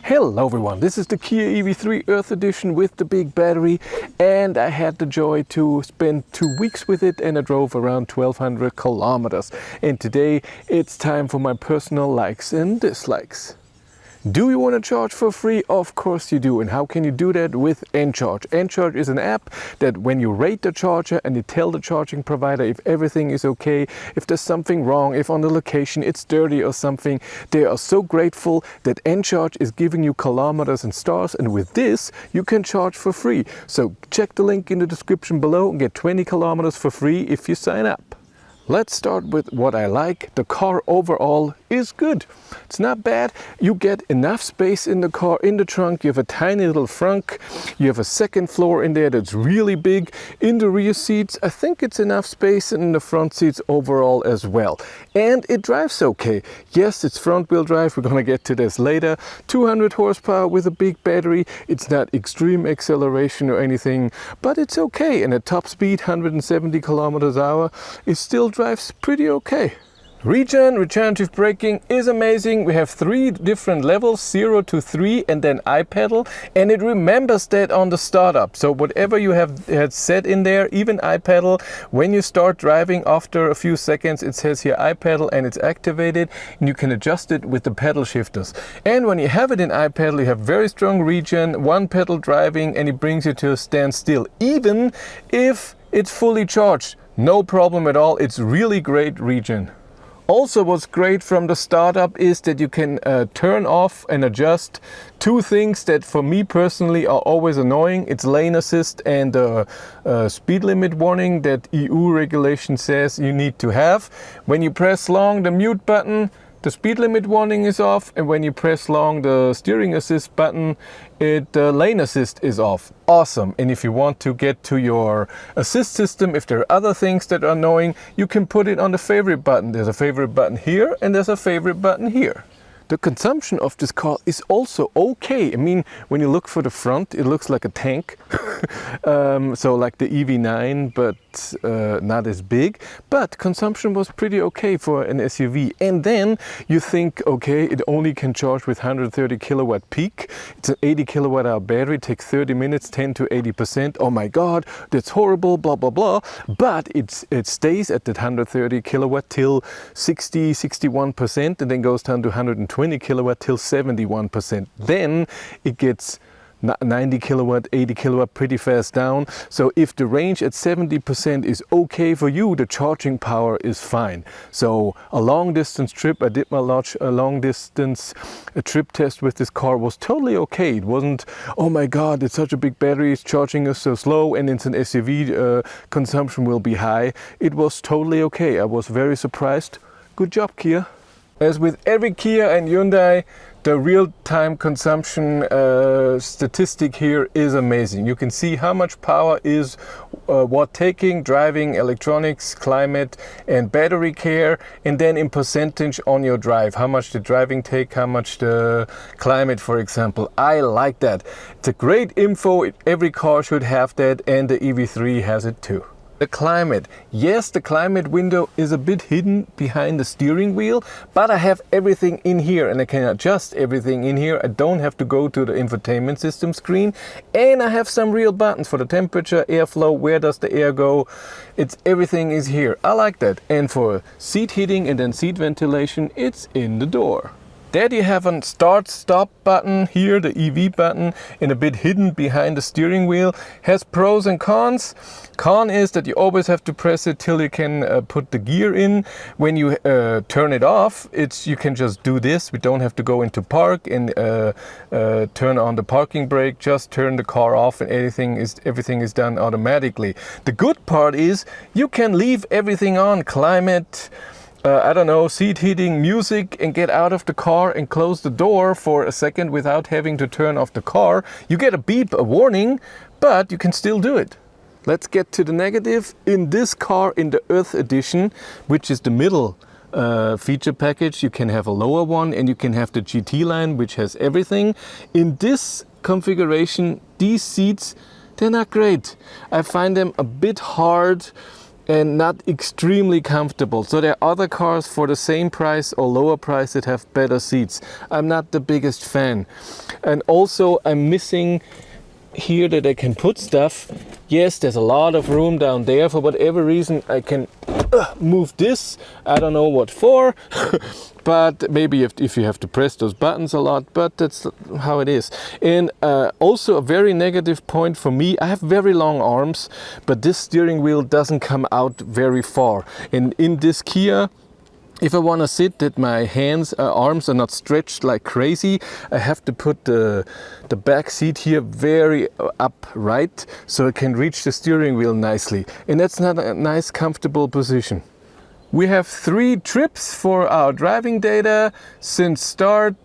Hello everyone, this is the Kia EV3 Earth Edition with the big battery, and I had the joy to spend 2 weeks with it, and I drove around 1200 kilometers. And today it's time for my personal likes and dislikes. Do you want to charge for free? Of course you do. And how can you do that? With Encharge. Encharge is an app that when you rate the charger and you tell the charging provider if everything is okay, if there's something wrong, if on the location it's dirty or something, they are so grateful that Encharge is giving you kilometers and stars, and with this you can charge for free. So check the link in the description below and get 20 kilometers for free if you sign up. Let's start with what I like. The car overall is good. It's not bad. You get enough space in the car, in the trunk. You have a tiny little frunk. You have a second floor in there that's really big. In the rear seats, I think it's enough space, and in the front seats overall as well. And it drives okay. Yes, it's front wheel drive. We're gonna get to this later. 200 horsepower with a big battery. It's not extreme acceleration or anything, but it's okay. And at top speed, 170 kilometers an hour, it still drives pretty okay. Regenerative braking is amazing. We have 3 different levels, 0 to 3, and then iPedal, and it remembers that on the startup. So whatever you had set in there, even iPedal, when you start driving after a few seconds, it says here iPedal and it's activated, and you can adjust it with the pedal shifters. And when you have it in iPedal, you have very strong regen, 1 pedal driving, and it brings you to a standstill, even if it's fully charged. No problem at all. It's really great regen. Also, what's great from the startup is that you can turn off and adjust 2 things that for me personally are always annoying. It's lane assist and speed limit warning that EU regulation says you need to have. When you press long the mute button, the speed limit warning is off, and when you press long the steering assist button, lane assist is off. Awesome. And if you want to get to your assist system, if there are other things that are annoying, you can put it on the favorite button. There's a favorite button here and there's a favorite button here. The consumption of this car is also okay. I mean, when you look for the front, it looks like a tank. So like the EV9, but not as big. But consumption was pretty okay for an SUV. And then you think, okay, it only can charge with 130 kilowatt peak. It's an 80 kilowatt hour battery, takes 30 minutes, 10 to 80%. Oh my God, that's horrible, blah, blah, blah. But it stays at that 130 kilowatt till 60, 61%, and then goes down to 120 kilowatt till 71%. Then it gets 90 kilowatt, 80 kilowatt pretty fast down. So if the range at 70% is okay for you, the charging power is fine. So a long distance trip, I did my long distance trip test with this car, was totally okay. It wasn't, oh my God, it's such a big battery, it's charging us so slow, and it's an SUV, consumption will be high. It was totally okay. I was very surprised. Good job, Kia. As with every Kia and Hyundai, the real-time consumption statistic here is amazing. You can see how much power is what taking, driving, electronics, climate, and battery care, and then in percentage on your drive. How much the driving take, how much the climate, for example. I like that. It's a great info. Every car should have that, and the EV3 has it too. The climate. Yes, the climate window is a bit hidden behind the steering wheel, but I have everything in here and I can adjust everything in here. I don't have to go to the infotainment system screen, and I have some real buttons for the temperature, airflow, where does the air go. Everything is here. I like that. And for seat heating and then seat ventilation, it's in the door. There you have a start-stop button here, the EV button, and a bit hidden behind the steering wheel. Has pros and cons. Con is that you always have to press it till you can put the gear in. When you turn it off, you can just do this. We don't have to go into park and turn on the parking brake. Just turn the car off and everything is done automatically. The good part is you can leave everything on, climate, I don't know, seat heating, music, and get out of the car and close the door for a second without having to turn off the car. You get a beep, a warning, but you can still do it. Let's get to the negative. In this car, in the Earth Edition, which is the middle feature package, you can have a lower one and you can have the GT line, which has everything. In this configuration, these seats, they're not great. I find them a bit hard and not extremely comfortable. So there are other cars for the same price or lower price that have better seats. I'm not the biggest fan. And also I'm missing here that I can put stuff. Yes, there's a lot of room down there. For whatever reason I can move this. I don't know what for. But maybe if you have to press those buttons a lot, but that's how it is. And also a very negative point for me, I have very long arms, but this steering wheel doesn't come out very far. And in this Kia, if I want to sit that my arms are not stretched like crazy, I have to put the back seat here very upright so I can reach the steering wheel nicely. And that's not a nice, comfortable position. We have 3 trips for our driving data since start,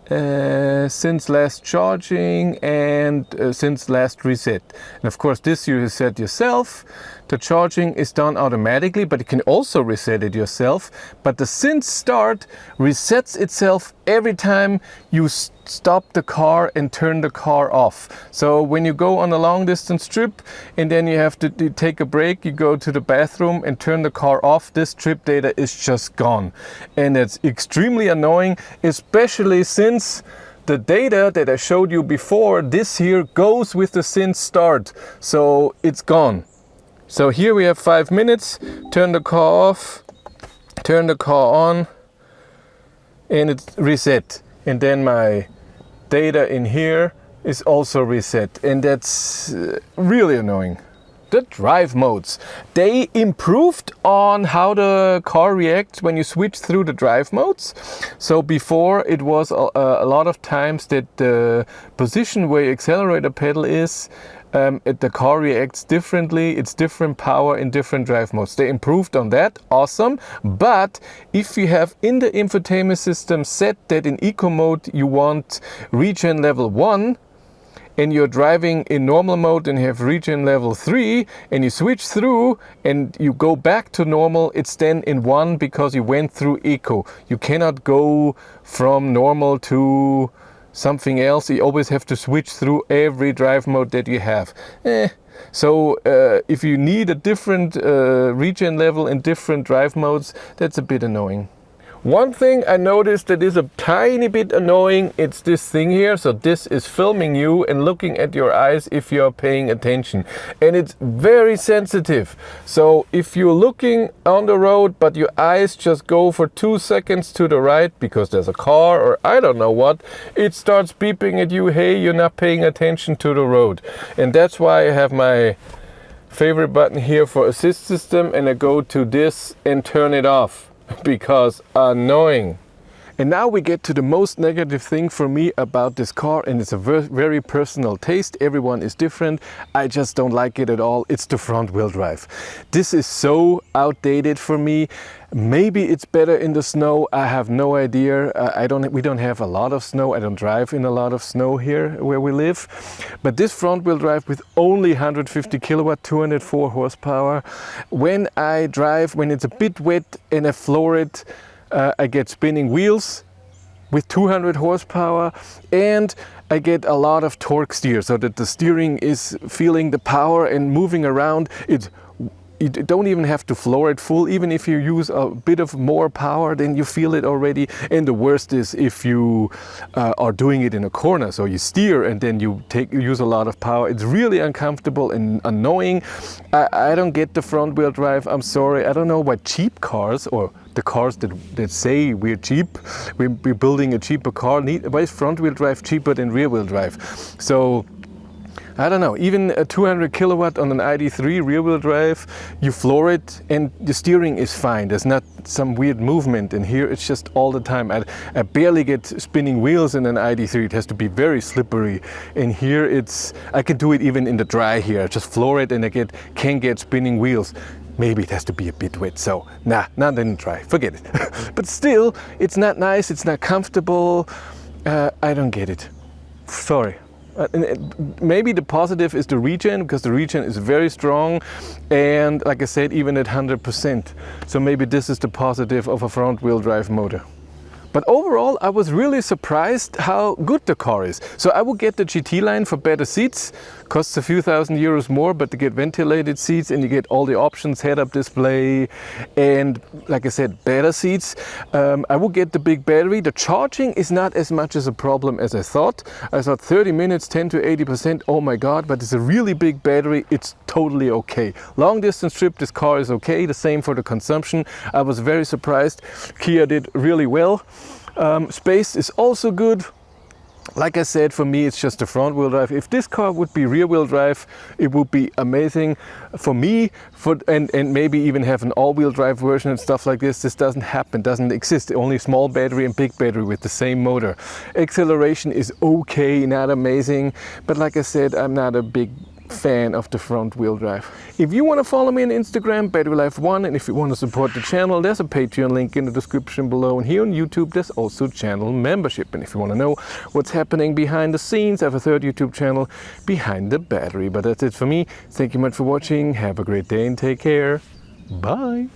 since last charging, and since last reset. And of course this you reset yourself. The charging is done automatically, but you can also reset it yourself. But the since start resets itself every time you stop the car and turn the car off. So when you go on a long distance trip and then you have to take a break, you go to the bathroom and turn the car off, this trip data is just gone. And it's extremely annoying, especially since the data that I showed you before, this here goes with the since start. So it's gone. So here we have 5 minutes, turn the car off, turn the car on, and it's reset. And then my data in here is also reset, and that's really annoying. The drive modes, they improved on how the car reacts when you switch through the drive modes. So before it was a lot of times that the position where your accelerator pedal is, the car reacts differently. It's different power in different drive modes. They improved on that, awesome. But if you have in the infotainment system set that in eco mode you want regen level 1, and you're driving in normal mode and you have regen level 3, and you switch through and you go back to normal, it's then in 1 because you went through eco. You cannot go from normal to something else. You always have to switch through every drive mode that you have. So if you need a different regen level in different drive modes, that's a bit annoying. One thing I noticed that is a tiny bit annoying, it's this thing here. So this is filming you and looking at your eyes if you're paying attention. And it's very sensitive. So if you're looking on the road but your eyes just go for 2 seconds to the right because there's a car or I don't know what, it starts beeping at you, hey, you're not paying attention to the road. And that's why I have my favorite button here for assist system, and I go to this and turn it off. Because annoying. And now we get to the most negative thing for me about this car, and it's a very personal taste. Everyone is different. I just don't like it at all. It's the front wheel drive. This is so outdated for me. Maybe it's better in the snow. I have no idea. We don't have a lot of snow. I don't drive in a lot of snow here where we live. But this front wheel drive with only 150 kilowatt, 204 horsepower. When I drive, when it's a bit wet and I floor it, I get spinning wheels with 200 horsepower, and I get a lot of torque steer so that the steering is feeling the power and moving around. You don't even have to floor it full. Even if you use a bit of more power, then you feel it already. And the worst is if you are doing it in a corner. So you steer and then you use a lot of power. It's really uncomfortable and annoying. I don't get the front wheel drive. I'm sorry. I don't know why cheap cars, or the cars that say we're cheap, we're building a cheaper car, why is front wheel drive cheaper than rear wheel drive? So I don't know, even a 200 kilowatt on an ID3 rear wheel drive, you floor it and the steering is fine. There's not some weird movement in here. It's just all the time. I barely get spinning wheels in an ID3. It has to be very slippery. In here, I can do it even in the dry here. I just floor it and I can get spinning wheels. Maybe it has to be a bit wet, so not in the dry, forget it. But still, it's not nice, it's not comfortable. I don't get it, sorry. Maybe the positive is the regen, because the regen is very strong, and like I said, even at 100%. So maybe this is the positive of a front wheel drive motor. But overall, I was really surprised how good the car is. So I would get the GT line for better seats. Costs a few €1,000 more, but you get ventilated seats and you get all the options, head-up display, and like I said, better seats. I would get the big battery. The charging is not as much as a problem as I thought. I thought 30 minutes, 10 to 80%, oh my God, but it's a really big battery. It's totally okay. Long distance trip, this car is okay. The same for the consumption. I was very surprised. Kia did really well. Space is also good. Like I said, for me, it's just a front wheel drive. If this car would be rear wheel drive, it would be amazing for me, and maybe even have an all wheel drive version and stuff like this. This doesn't happen, doesn't exist. Only small battery and big battery with the same motor. Acceleration is okay, not amazing. But like I said, I'm not a big fan of the front wheel drive. If you want to follow me on Instagram, BatteryLife1, and if you want to support the channel, there's a Patreon link in the description below, and here on YouTube there's also channel membership. And if you want to know what's happening behind the scenes, I have a third YouTube channel, Behind the Battery. But that's it for me. Thank you much for watching. Have a great day and take care. Bye.